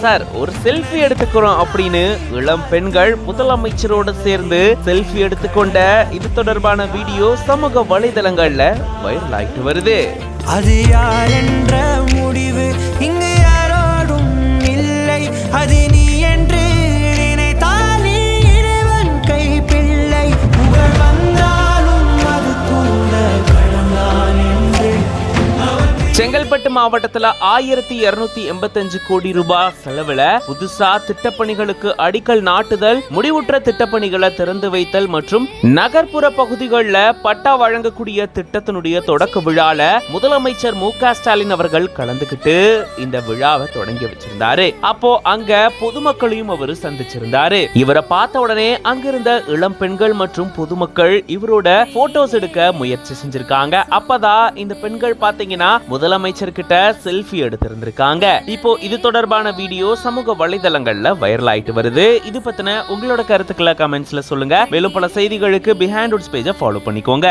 Sir ஒரு selfie எடுத்துக்கிறோம் அப்படின்னு இளம் பெண்கள் முதலமைச்சரோடு சேர்ந்து செல்ஃபி எடுத்துக்கொண்ட இது தொடர்பான வீடியோ சமூக வலைதளங்கள்ல வைரல் ஆயிட்டு வருது. அது யார் என்ற முடிவு இங்கு யாரோடும் இல்லை, அது நீ என்று நினைத்தால் நீ இறைவன் கை பிள்ளை, புகழ் வந்தாலும் அது கூட கடந்தான் என்று. செங்கல்பட்டு மாவட்டத்துல 1285 கோடி ரூபாய் செலவுல புதுசா திட்டப்பணிகளுக்கு அடிக்கல் நாட்டுதல், முடிவுற்ற திட்டப்பணிகளை திறந்து வைத்தல் மற்றும் நகர்ப்புற பகுதிகளில் பட்டா வழங்கக்கூடிய திட்டத்தினுடைய தொடக்க விழால முதலமைச்சர் மு.க. ஸ்டாலின் அவர்கள் கலந்துகிட்டு இந்த விழாவை தொடங்கி வச்சிருந்தாரு. அப்போ அங்க பொதுமக்களையும் அவர் சந்திச்சிருந்தாரு. இவரை பார்த்த உடனே அங்கிருந்த இளம் பெண்கள் மற்றும் பொதுமக்கள் இவரோட போட்டோஸ் எடுக்க முயற்சி செஞ்சிருக்காங்க. அப்பதான் இந்த பெண்கள் பாத்தீங்கன்னா முதலமைச்சர் கிட்ட செல்ஃபி எடுத்திருந்திருக்காங்க. இப்போ இது தொடர்பான வீடியோ சமூக வலைதளங்கள்ல வைரல் ஆயிட்டு வருது. இது பத்தின உங்களோட கருத்துக்களை கமெண்ட்ஸ்ல சொல்லுங்க. மேலும் பல செய்திகளுக்கு பிஹைண்ட் ரூட்ஸ் பேஜை ஃபாலோ பண்ணிக்கோங்க.